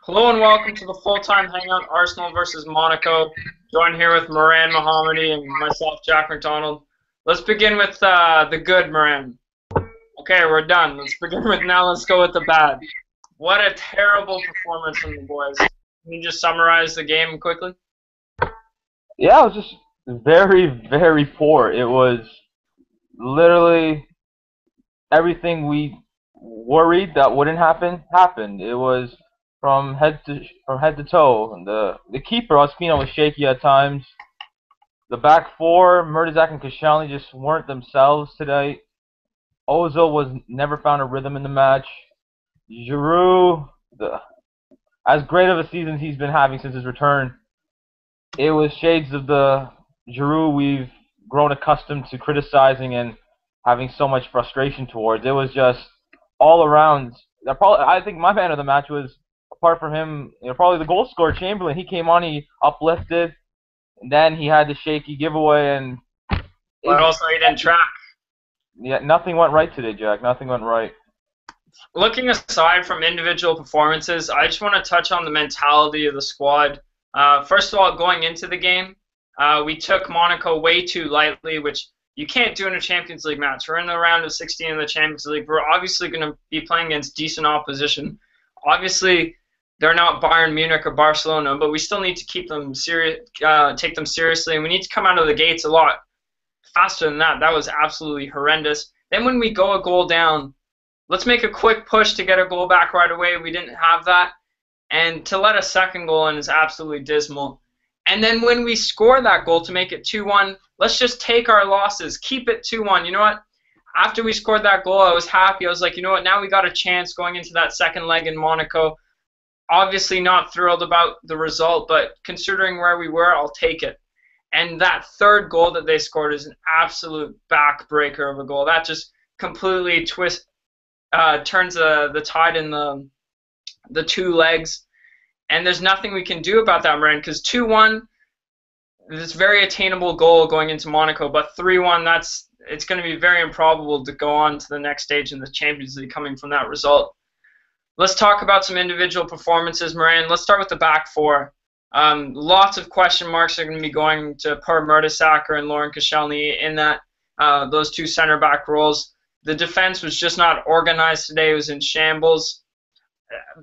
Hello and welcome to the full-time Hangout Arsenal versus Monaco. Joined here with Moran Mohammadi and myself, Jack McDonald. Let's begin with the good, Moran. Okay, we're done. Let's go with the bad. What a terrible performance from the boys. Can you just summarize the game quickly? Yeah, it was just very, very poor. It was literally everything we worried that wouldn't happen happened. It was from head to toe. The keeper Ospina was shaky at times. The back four, Murtazak and Koscielny just weren't themselves today. Ozil was never found a rhythm in the match. Giroud, as great of a season as he's been having since his return, it was shades of the Giroud we've grown accustomed to criticizing and having so much frustration towards. It was just all around. I think my man of the match was, apart from him, probably the goal scorer Chamberlain. He came on, he uplifted, and then he had the shaky giveaway, and But also he didn't track. yeah, nothing went right today, Jack. Nothing went right. Looking aside from individual performances, I just want to touch on the mentality of the squad. First of all, going into the game, we took Monaco way too lightly, which you can't do in a Champions League match. We're in the round of 16 of the Champions League. We're obviously going to be playing against decent opposition. Obviously, they're not Bayern Munich or Barcelona, but we still need to keep them take them seriously, and we need to come out of the gates a lot faster than that. That was absolutely horrendous. Then when we go a goal down, let's make a quick push to get a goal back right away. We didn't have that. And to let a second goal in is absolutely dismal. And then when we score that goal to make it 2-1, let's just take our losses. Keep it 2-1. You know what? After we scored that goal, I was happy. I was like, you know what? Now we got a chance going into that second leg in Monaco. Obviously not thrilled about the result, but considering where we were, I'll take it. And that third goal that they scored is an absolute backbreaker of a goal. That just completely turns the tide in the two legs, and there's nothing we can do about that, Moran, because 2-1, this very attainable goal going into Monaco, but 3-1, it's going to be very improbable to go on to the next stage in the Champions League coming from that result. Let's talk about some individual performances, Moran. Let's start with the back four. Lots of question marks are going to be going to Per Mertesacker and Laurent Koscielny in those two center back roles. The defense was just not organized today. It was in shambles.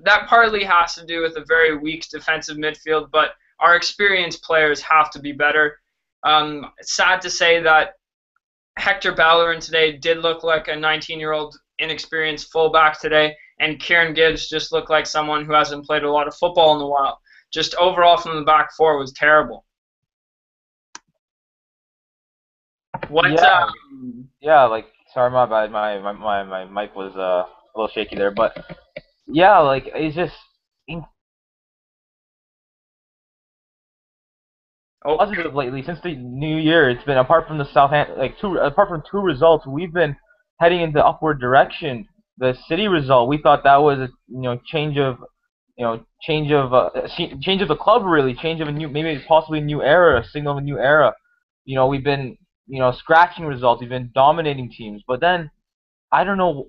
That partly has to do with a very weak defensive midfield, but our experienced players have to be better. It's sad to say that Hector Bellerin today did look like a 19-year-old inexperienced fullback today, and Kieran Gibbs just looked like someone who hasn't played a lot of football in a while. Just overall from the back four was terrible. Like, sorry, my bad. My mic was a little shaky there, but yeah, like it's just positive lately since the new year. It's been, apart from the apart from two results, we've been heading into upward direction. The City result, we thought that was a change of the club, really, change of a new, maybe possibly a new era, a signal of a new era. We've been scratching results, we've been dominating teams, but then I don't know.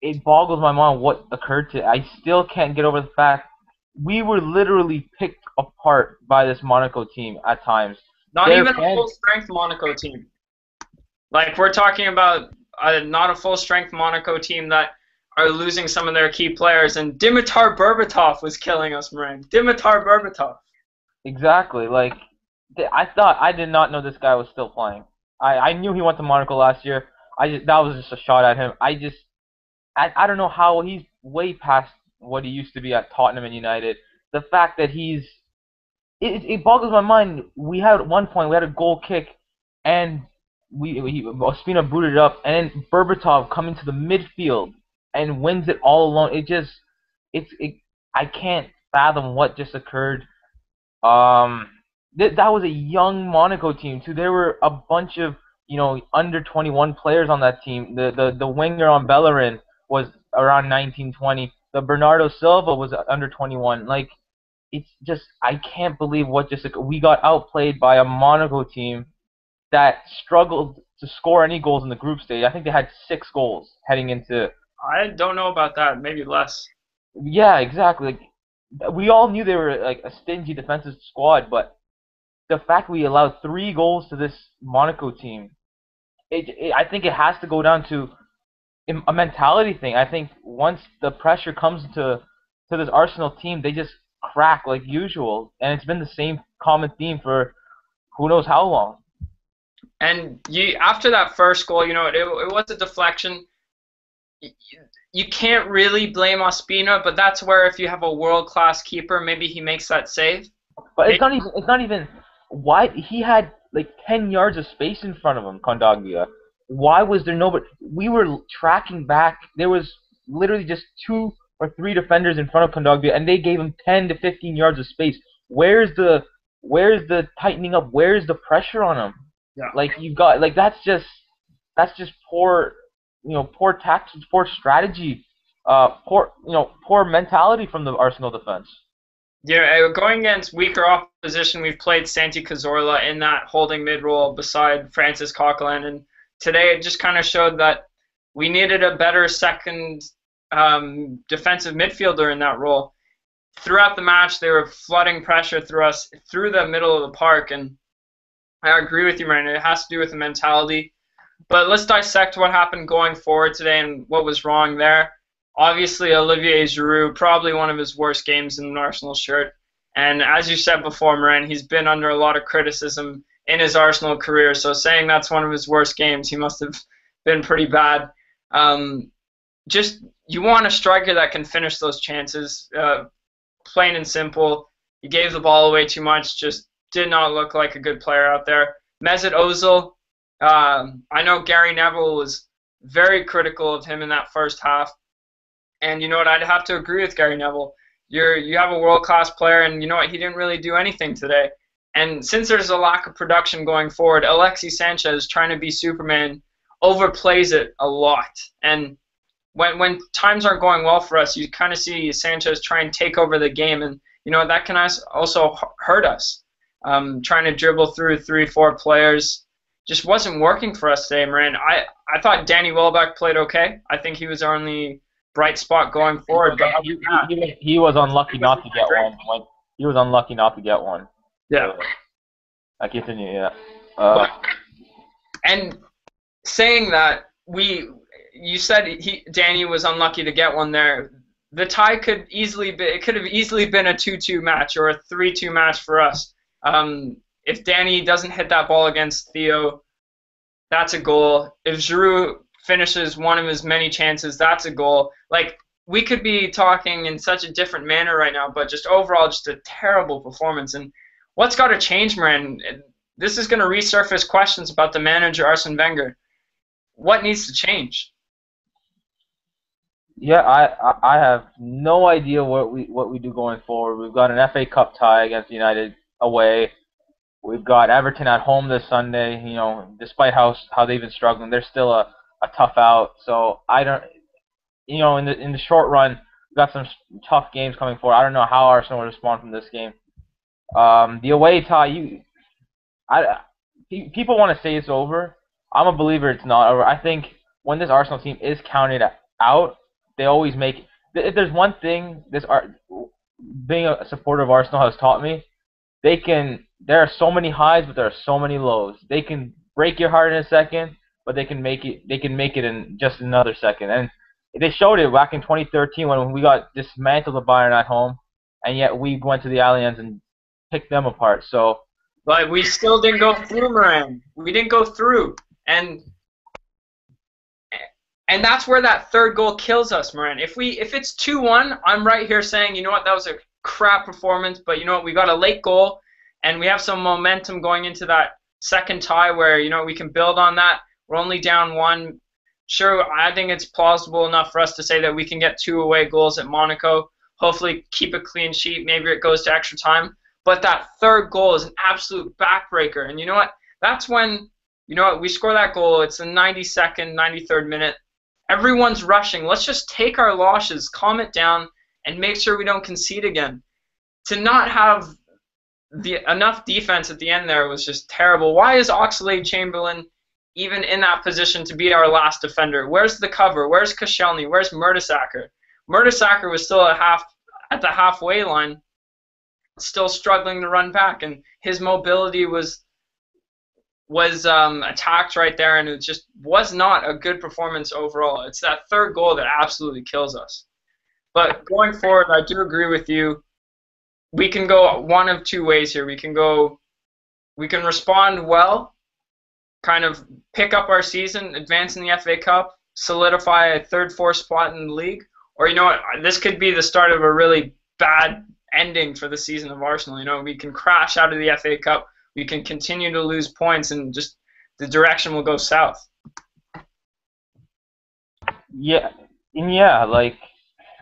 It boggles my mind what occurred to. I still can't get over the fact we were literally picked apart by this Monaco team at times. Not even a full-strength Monaco team. Like, we're talking about not a full-strength Monaco team that are losing some of their key players, and Dimitar Berbatov was killing us, Moran. Dimitar Berbatov. Exactly. Like, I did not know this guy was still playing. I knew he went to Monaco last year. That was just a shot at him. I don't know how he's way past what he used to be at Tottenham and United. The fact that it boggles my mind. We had at one point, we had a goal kick, and Ospina booted it up, and then Berbatov coming to the midfield and wins it all alone. I can't fathom what just occurred. That was a young Monaco team too. There were a bunch of under 21 players on that team. The winger on Bellerin was around 19, 20. The Bernardo Silva was under 21. Like, it's just, I can't believe what just occurred. We got outplayed by a Monaco team that struggled to score any goals in the group stage. I think they had 6 goals heading into. I don't know about that. Maybe less. Yeah, exactly. Like, we all knew they were like a stingy defensive squad, but the fact we allowed 3 goals to this Monaco team, I think it has to go down to a mentality thing. I think once the pressure comes to this Arsenal team, they just crack like usual, and it's been the same common theme for who knows how long. And after that first goal, it was a deflection. You, you can't really blame Ospina, but that's where if you have a world-class keeper, maybe he makes that save. But it's not even why he had like 10 yards of space in front of him, Kondogbia. Why was there nobody? We were tracking back. There was literally just 2 or 3 defenders in front of Kondogbia, and they gave him 10 to 15 yards of space. Where's the tightening up? Where's the pressure on him? Yeah. Like you got like that's just poor, poor tactics, poor strategy, poor mentality from the Arsenal defense. Yeah, going against weaker opposition, we've played Santi Cazorla in that holding mid role beside Francis Coquelin, and today it just kind of showed that we needed a better second defensive midfielder in that role. Throughout the match, they were flooding pressure through us through the middle of the park, and I agree with you, man. It has to do with the mentality. But let's dissect what happened going forward today and what was wrong there. Obviously, Olivier Giroud, probably one of his worst games in an Arsenal shirt. And as you said before, Moran, he's been under a lot of criticism in his Arsenal career. So saying that's one of his worst games, he must have been pretty bad. Just you want a striker that can finish those chances, plain and simple. He gave the ball away too much, just did not look like a good player out there. Mesut Ozil, I know Gary Neville was very critical of him in that first half. And you know what? I'd have to agree with Gary Neville. You have a world-class player, and you know what? He didn't really do anything today. And since there's a lack of production going forward, Alexis Sanchez trying to be Superman overplays it a lot. And when times aren't going well for us, you kind of see Sanchez try and take over the game, and you know that can also hurt us. Trying to dribble through 3-4 players just wasn't working for us today, Moran. I thought Danny Welbeck played okay. I think he was our only bright spot going forward. But he was unlucky not to get one. He was unlucky not to get one. Yeah. I continue. Yeah. And saying that, you said Danny was unlucky to get one there. The tie could have easily been a 2-2 match or a 3-2 match for us. If Danny doesn't hit that ball against Theo, that's a goal. If Giroud finishes one of his many chances, that's a goal. Like, we could be talking in such a different manner right now, but just overall, just a terrible performance. And what's got to change, Moran? This is going to resurface questions about the manager, Arsene Wenger. What needs to change? Yeah, I have no idea what we do going forward. We've got an FA Cup tie against United away. We've got Everton at home this Sunday. You know, despite how they've been struggling, they're still a tough out. So I don't, in the short run, we've got some tough games coming forward. I don't know how Arsenal will respond from this game. The away tie, people want to say it's over. I'm a believer it's not over. I think when this Arsenal team is counted out, they always make. If there's one thing being a supporter of Arsenal has taught me, there are so many highs, but there are so many lows. They can break your heart in a second, but they can make it in just another second. And they showed it back in 2013 when we got dismantled at Bayern at home, and yet we went to the Allianz and picked them apart. So, but we still didn't go through, Moran. We didn't go through, and that's where that third goal kills us, Moran. If it's 2-1, I'm right here saying, you know what, that was a crap performance, but you know what, we got a late goal, and we have some momentum going into that second tie where, you know, we can build on that. We're only down 1. Sure, I think it's plausible enough for us to say that we can get 2 away goals at Monaco, hopefully keep a clean sheet, maybe it goes to extra time. But that third goal is an absolute backbreaker. And you know what? That's when, you know what, we score that goal. It's the 92nd, 93rd minute. Everyone's rushing. Let's just take our losses, calm it down, and make sure we don't concede again. To not have enough defense at the end there was just terrible. Why is Oxlade-Chamberlain even in that position to be our last defender? Where's the cover? Where's Koscielny? Where's Mertesacker? Mertesacker was still at the halfway line, still struggling to run back, and his mobility was attacked right there, and it just was not a good performance overall. It's that third goal that absolutely kills us. But going forward, I do agree with you. We can go one of two ways here. We can respond well, kind of pick up our season, advance in the FA Cup, solidify a third, fourth spot in the league, or you know what, this could be the start of a really bad ending for the season of Arsenal. You know, we can crash out of the FA Cup, we can continue to lose points, and just the direction will go south. Yeah, and yeah, like,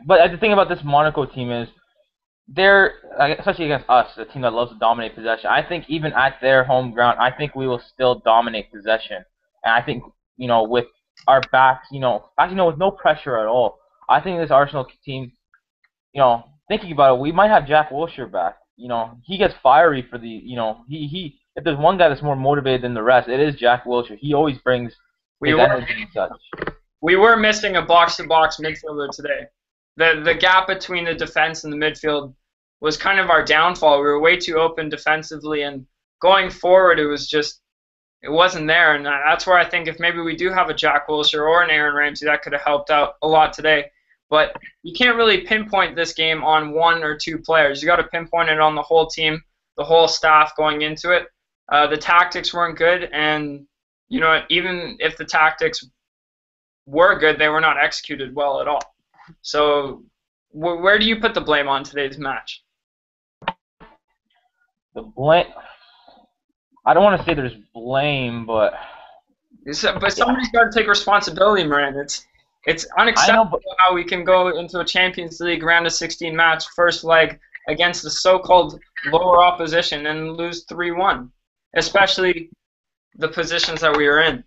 but the thing about this Monaco team is they're, especially against us, a team that loves to dominate possession. I think even at their home ground, I think we will still dominate possession. And I think, with our backs, actually, with no pressure at all, I think this Arsenal team, thinking about it, we might have Jack Wilshere back. He gets fiery for the, he if there's one guy that's more motivated than the rest, it is Jack Wilshere. He always brings his energy and such. We were missing a box-to-box midfielder today. The gap between the defense and the midfield was kind of our downfall. We were way too open defensively, and going forward, it wasn't there. And that's where I think if maybe we do have a Jack Wilshere or an Aaron Ramsey, that could have helped out a lot today. But you can't really pinpoint this game on one or two players. You got to pinpoint it on the whole team, the whole staff going into it. The tactics weren't good, and even if the tactics were good, they were not executed well at all. So where do you put the blame on today's match? The blame, I don't want to say there's blame, but somebody's got to take responsibility, Moran. It's unacceptable how we can go into a Champions League round of 16 match, first leg, against the so-called lower opposition and lose 3-1, especially the positions that we are in.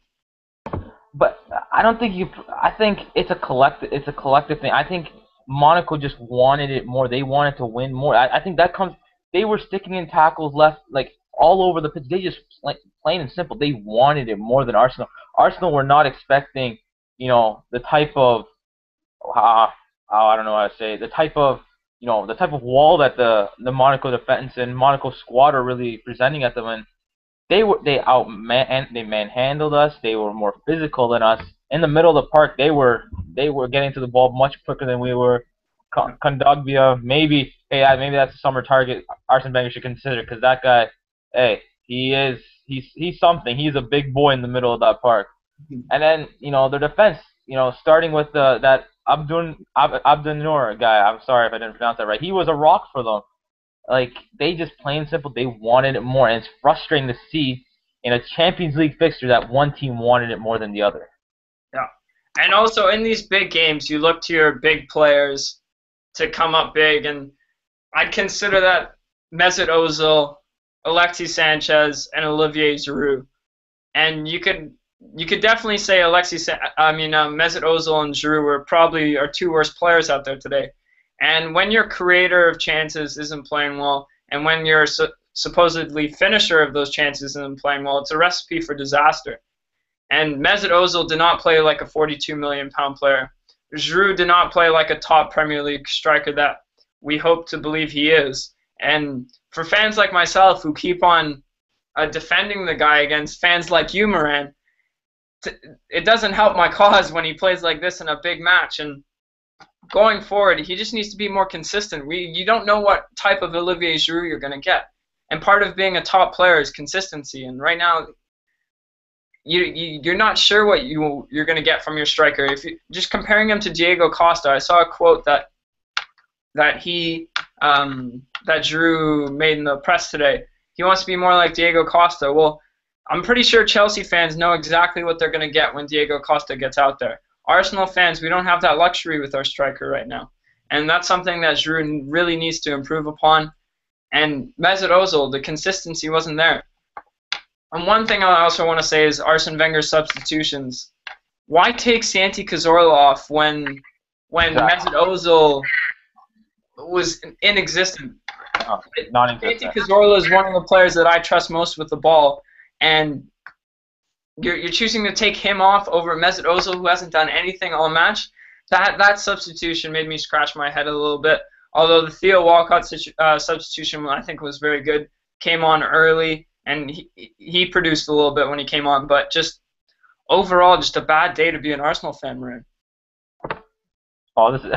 But I don't think I think it's a collective thing. I think Monaco just wanted it more. They wanted to win more. I think that comes. They were sticking in tackles left, like all over the pitch. They just, like, plain and simple, they wanted it more than Arsenal. Arsenal were not expecting, the type of, I don't know how to say it, the type of wall that the Monaco defense and Monaco squad are really presenting at them. And they manhandled us. They were more physical than us. In the middle of the park, they were getting to the ball much quicker than we were. Kondogbia, maybe that's a summer target Arsene Wenger should consider, because that guy, hey, he's something. He's a big boy in the middle of that park. And then their defense, starting with that Abdenour guy. I'm sorry if I didn't pronounce that right. He was a rock for them. Like, they just, plain and simple, they wanted it more, and it's frustrating to see in a Champions League fixture that one team wanted it more than the other. Yeah, and also in these big games, you look to your big players to come up big, and I'd consider that Mesut Ozil, Alexis Sanchez, and Olivier Giroud. And you could definitely say Mesut Ozil and Giroud were probably our two worst players out there today. And when your creator of chances isn't playing well, and when your supposedly finisher of those chances isn't playing well, it's a recipe for disaster. And Mesut Ozil did not play like a £42 million player. Giroud did not play like a top Premier League striker that we hope to believe he is. And for fans like myself who keep on defending the guy against fans like you, Moran, it doesn't help my cause when he plays like this in a big match. And going forward, he just needs to be more consistent. You don't know what type of Olivier Giroud you're going to get. And part of being a top player is consistency. And right now, you're not sure what you're going to get from your striker. If you just comparing him to Diego Costa, I saw a quote that Giroud made in the press today. He wants to be more like Diego Costa. Well, I'm pretty sure Chelsea fans know exactly what they're going to get when Diego Costa gets out there. Arsenal fans, we don't have that luxury with our striker right now. And that's something that Giroud really needs to improve upon. And Mesut Ozil, the consistency wasn't there. And one thing I also want to say is Arsene Wenger's substitutions. Why take Santi Cazorla off when Mesut Ozil was inexistent? Non-existent. Santi Cazorla is one of the players that I trust most with the ball, and you're choosing to take him off over Mesut Ozil, who hasn't done anything all match. That substitution made me scratch my head a little bit. Although the Theo Walcott substitution, I think, was very good. Came on early, and he produced a little bit when he came on. But just overall, just a bad day to be an Arsenal fan, Marin. Oh, this is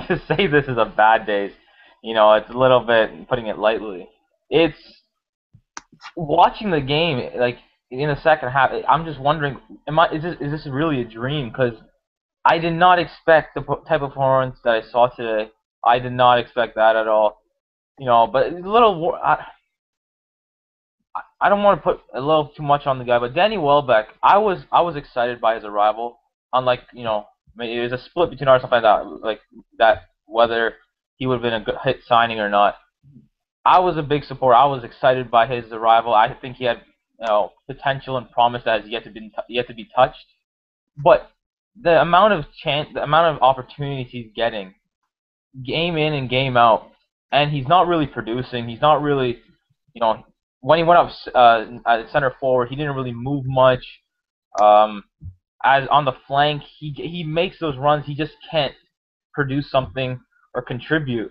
to say this is a bad day. It's a little bit putting it lightly. It's watching the game like in the second half. I'm just wondering, is this really a dream? Because I did not expect the type of performance that I saw today. I did not expect that at all. But it's a little. I don't want to put a little too much on the guy, but Danny Welbeck, I was excited by his arrival. Unlike it was a split between Arsenal fans that whether he would have been a good hit signing or not. I was a big supporter. I was excited by his arrival. I think he had potential and promise that has yet to be touched. But the amount of opportunities he's getting, game in and game out, and he's not really producing. He's not really, when he went up at center forward, he didn't really move much. As on the flank, he makes those runs. He just can't produce something or contribute.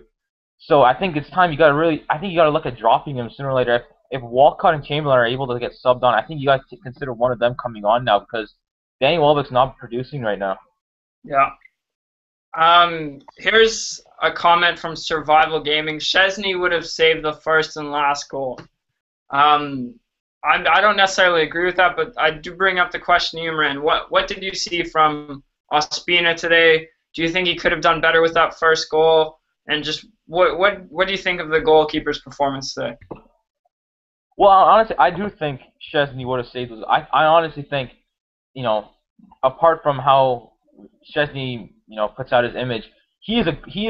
So I think it's time I think you gotta look at dropping him sooner or later. If Walcott and Chamberlain are able to get subbed on, I think you got to consider one of them coming on now because Danny Welbeck's not producing right now. Yeah. Here's a comment from Survival Gaming. Szczesny would have saved the first and last goal. I don't necessarily agree with that, but I do bring up the question to you, Marin. What did you see from Ospina today? Do you think he could have done better with that first goal? And just what do you think of the goalkeeper's performance today? Well, honestly, I do think Szczesny would have saved those. I honestly think, apart from how Szczesny, puts out his image, he is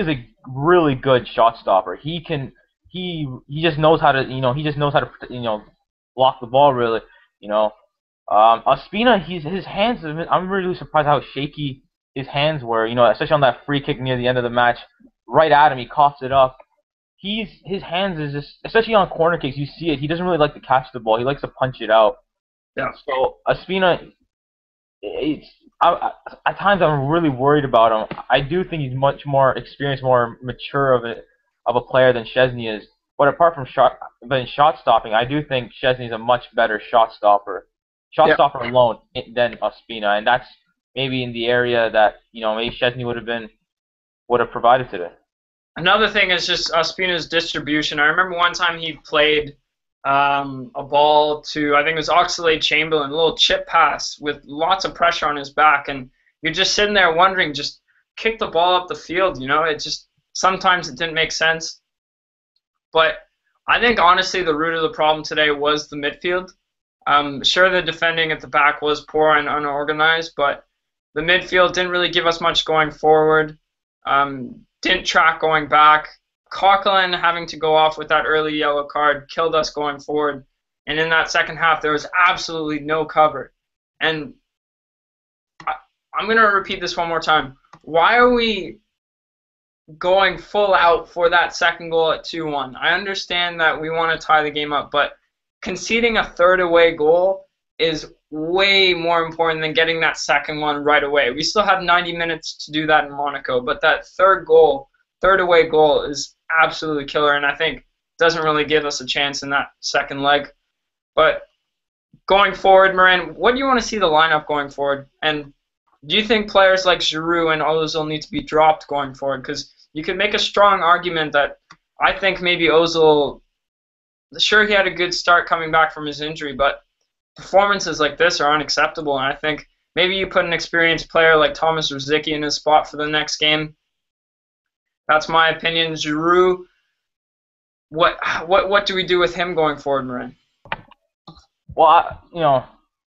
a really good shot stopper. He just knows how to block the ball really. Ospina, his hands. I'm really surprised how shaky his hands were. Especially on that free kick near the end of the match, right at him, he coughs it up. His hands is just, especially on corner kicks, you see it. He doesn't really like to catch the ball. He likes to punch it out. Yeah. So Ospina, at times I'm really worried about him. I do think he's much more experienced, more mature of a player than Szczesny is. But apart from shot stopping, I do think Szczesny is a much better shot stopper stopper alone than Ospina, and that's maybe in the area that maybe Szczesny would have provided today. Another thing is just Ospina's distribution. I remember one time he played a ball to, I think it was Oxlade-Chamberlain, a little chip pass with lots of pressure on his back, and you're just sitting there wondering, just kick the ball up the field, It just, sometimes it didn't make sense. But I think, honestly, the root of the problem today was the midfield. Sure, the defending at the back was poor and unorganized, but the midfield didn't really give us much going forward. Didn't track going back. Coquelin having to go off with that early yellow card killed us going forward. And in that second half, there was absolutely no cover. And I'm going to repeat this one more time. Why are we going full out for that second goal at 2-1? I understand that we want to tie the game up, but conceding a third away goal is way more important than getting that second one right away. We still have 90 minutes to do that in Monaco, but that third away goal is absolutely killer, and I think doesn't really give us a chance in that second leg. But going forward, Moran, what do you want to see the lineup going forward? And do you think players like Giroud and Ozil need to be dropped going forward? Because you could make a strong argument that I think maybe Ozil, sure, he had a good start coming back from his injury, but performances like this are unacceptable, and I think maybe you put an experienced player like Thomas Rosicky in his spot for the next game. That's my opinion. Giroud, what do we do with him going forward, Marin? Well,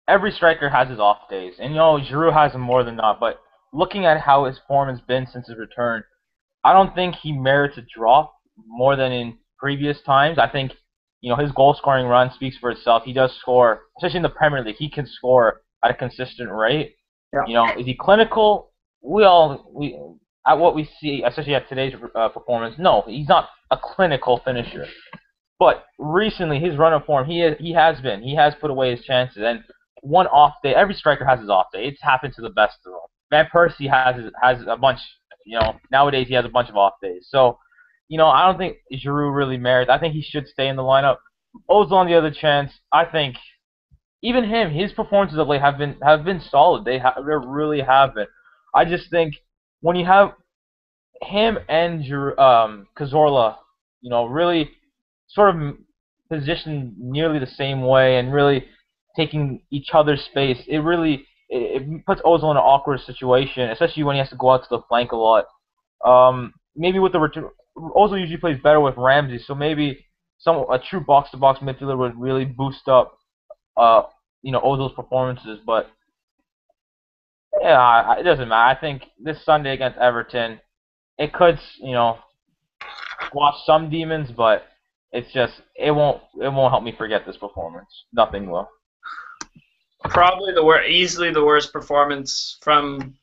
every striker has his off days, and Giroud has them more than not. But looking at how his form has been since his return, I don't think he merits a drop more than in previous times. I think his goal-scoring run speaks for itself. He does score, especially in the Premier League. He can score at a consistent rate. Yeah. Is he clinical? At what we see, especially at today's performance, no, he's not a clinical finisher. But recently, his run of form, he has put away his chances. And one off day, every striker has his off day. It's happened to the best of them. Van Persie has a bunch nowadays he has a bunch of off days. So, I don't think Giroud really merits. I think he should stay in the lineup. Ozil on the other chance. I think even his performances of late have been solid. They really have been. I just think when you have him and Cazorla, really sort of positioned nearly the same way and really taking each other's space, it puts Ozil in an awkward situation, especially when he has to go out to the flank a lot. Maybe with the return, Ozil usually plays better with Ramsey, so maybe a true box-to-box midfielder would really boost up Ozil's performances. But yeah, it doesn't matter. I think this Sunday against Everton, it could squash some demons, but it won't help me forget this performance. Nothing will. Probably easily the worst performance from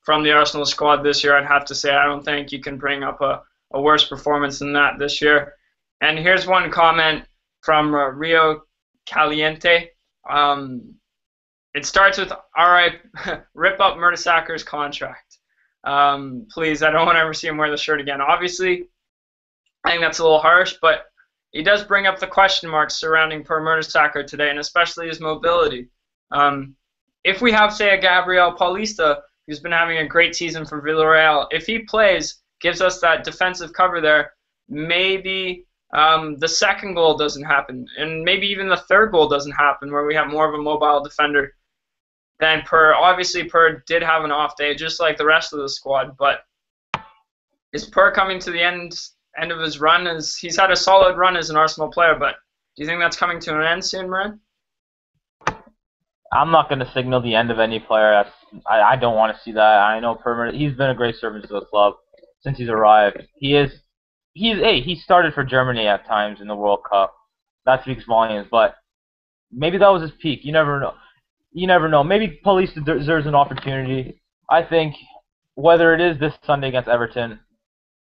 the Arsenal squad this year. I'd have to say I don't think you can bring up a worse performance than that this year. And here's one comment from Rio Caliente. It starts with, all right, rip up Mertesacker's contract. Please, I don't want to ever see him wear the shirt again. Obviously, I think that's a little harsh, but he does bring up the question marks surrounding Per Mertesacker today, and especially his mobility. If we have, say, a Gabriel Paulista, who's been having a great season for Villarreal, if he plays, gives us that defensive cover there, maybe the second goal doesn't happen, and maybe even the third goal doesn't happen, where we have more of a mobile defender than Per. Obviously, Per did have an off day, just like the rest of the squad, but is Per coming to the end of his run? He's had a solid run as an Arsenal player, but do you think that's coming to an end soon, Marin? I'm not going to signal the end of any player. I don't want to see that. I know he's been a great servant to the club since he's arrived. He started for Germany at times in the World Cup. That speaks volumes, but maybe that was his peak. You never know. You never know. Maybe Paulista deserves an opportunity. I think whether it is this Sunday against Everton,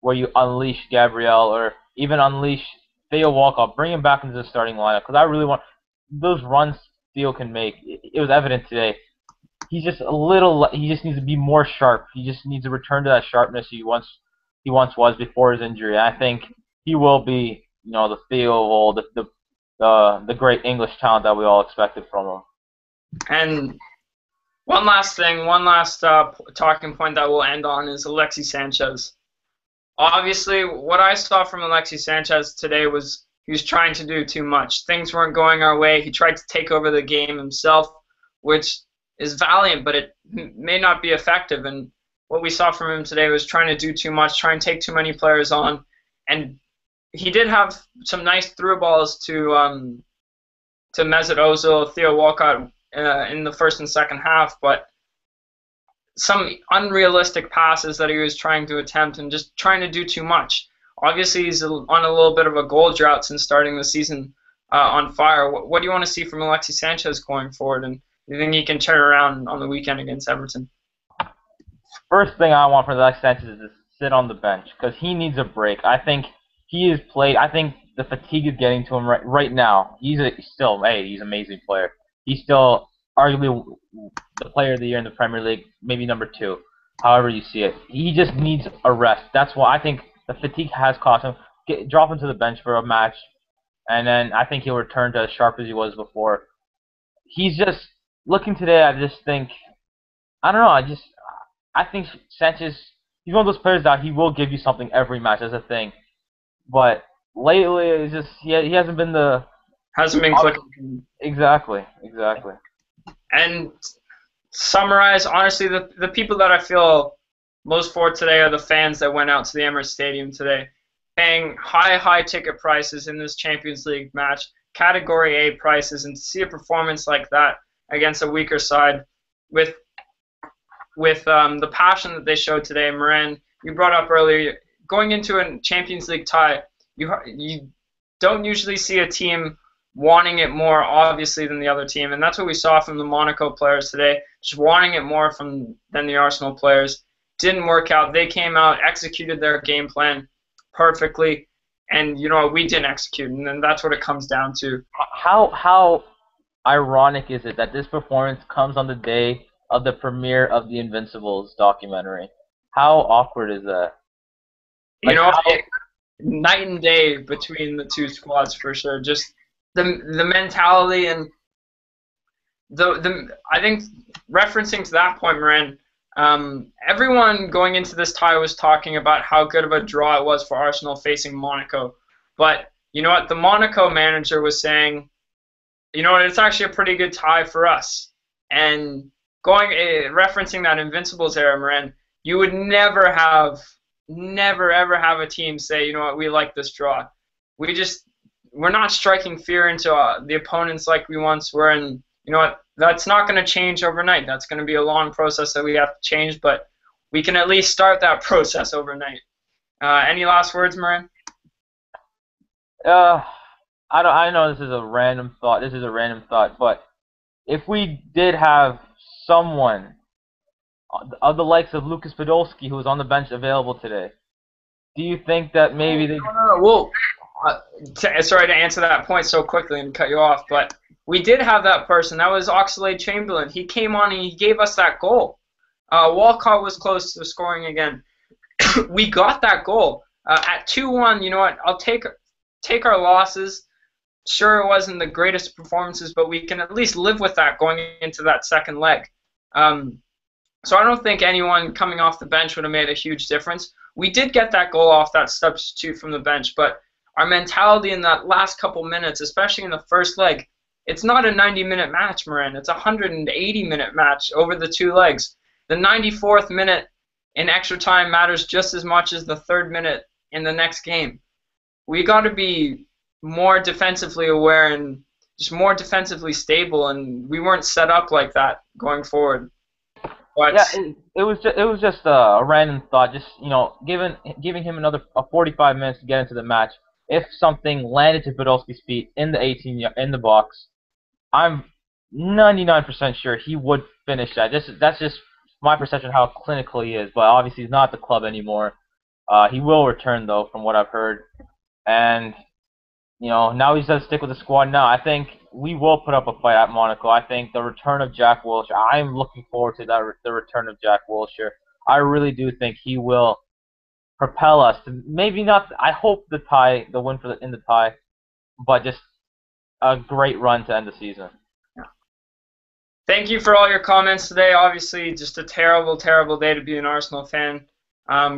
where you unleash Gabriel, or even unleash Theo Walcott, bring him back into the starting lineup, because I really want those runs Theo can make. It was evident today. He's just he just needs to be more sharp. He just needs to return to that sharpness he once was before his injury. I think he will be, the Theo of old, the great English talent that we all expected from him. And one last talking point that we'll end on is Alexis Sanchez. Obviously, what I saw from Alexis Sanchez today was he was trying to do too much. Things weren't going our way. He tried to take over the game himself, which is valiant, but it may not be effective. And what we saw from him today was trying to do too much, trying to take too many players on. And he did have some nice through balls to Mesut Ozil, Theo Walcott in the first and second half, but some unrealistic passes that he was trying to attempt and just trying to do too much. Obviously, he's on a little bit of a goal drought since starting the season on fire. What do you want to see from Alexis Sanchez going forward, and do you think he can turn around on the weekend against Everton? First thing I want from Alexis Sanchez is to sit on the bench, because he needs a break. I think he has played. I think the fatigue is getting to him right now. He's an amazing player. He's still arguably the player of the year in the Premier League, maybe number 2, however you see it. He just needs a rest. That's why I think the fatigue has cost him. Drop him to the bench for a match, and then I think he'll return to as sharp as he was before. He's just looking today. I just think, I don't know. I think Sanchez, he's one of those players that he will give you something every match as a thing, but lately it's just he hasn't been clicking. Exactly. And summarize, honestly, the people that I feel most for today are the fans that went out to the Emirates Stadium today, paying high ticket prices in this Champions League match, Category A prices, and to see a performance like that against a weaker side with the passion that they showed today. Moran, you brought up earlier, going into a Champions League tie, you don't usually see a team wanting it more, obviously, than the other team, and that's what we saw from the Monaco players today, just wanting it more than the Arsenal players. Didn't work out. They came out, executed their game plan perfectly, and we didn't execute, and then that's what it comes down to. How ironic is it that this performance comes on the day of the premiere of the Invincibles documentary? How awkward is that? You Like know, how? night and day between the two squads for sure. Just the mentality and the I think referencing to that point, Marin, everyone going into this tie was talking about how good of a draw it was for Arsenal facing Monaco. But you know what? The Monaco manager was saying, you know what? It's actually a pretty good tie for us. And going referencing that Invincibles era, Marin, you would never ever have a team say, you know what? We like this draw. We just we're not striking fear into the opponents like we once were, and you know what? That's not going to change overnight. That's going to be a long process that we have to change, but we can at least start that process overnight. Any last words, Marin? Uh, I don't. I know this is a random thought. This is a random thought, but if we did have someone of the likes of Lucas Podolski who was on the bench available today, do you think that maybe they? No. Well, sorry to answer that point so quickly and cut you off, but we did have that person. That was Oxlade-Chamberlain. He came on and he gave us that goal. Walcott was close to scoring again. We got that goal at 2-1. You know what? I'll take our losses. Sure, it wasn't the greatest performances, but we can at least live with that going into that second leg. So I don't think anyone coming off the bench would have made a huge difference. We did get that goal off that substitute from the bench, but our mentality in that last couple minutes, especially in the first leg, it's not a 90-minute match, Marin. It's a 180-minute match over the two legs. The 94th minute in extra time matters just as much as the third minute in the next game. We got to be more defensively aware and just more defensively stable, and we weren't set up like that going forward. But Yeah, it was just a random thought. Just giving him another 45 minutes to get into the match. If something landed to Podolski's feet in the in the box, I'm 99% sure he would finish that. That's just my perception of how clinical he is. But obviously, he's not at the club anymore. He will return though, from what I've heard. And now he says stick with the squad. Now I think we will put up a fight at Monaco. I think the return of Jack Wilshere. I'm looking forward to the return of Jack Wilshere. I really do think he will propel us to maybe not. I hope the win in the tie, but just a great run to end the season. thank you for all your comments today. Obviously, just a terrible, terrible day to be an Arsenal fan.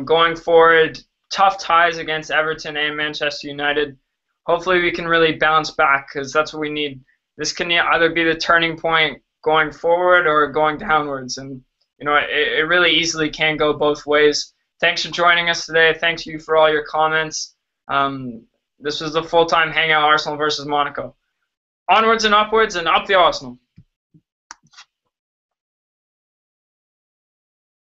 Going forward, tough ties against Everton and Manchester United. Hopefully we can really bounce back because that's what we need. This can either be the turning point going forward or going downwards. And, it really easily can go both ways. Thanks for joining us today. Thanks you for all your comments. This was the full-time Hangout Arsenal versus Monaco. Onwards and upwards and up the Arsenal.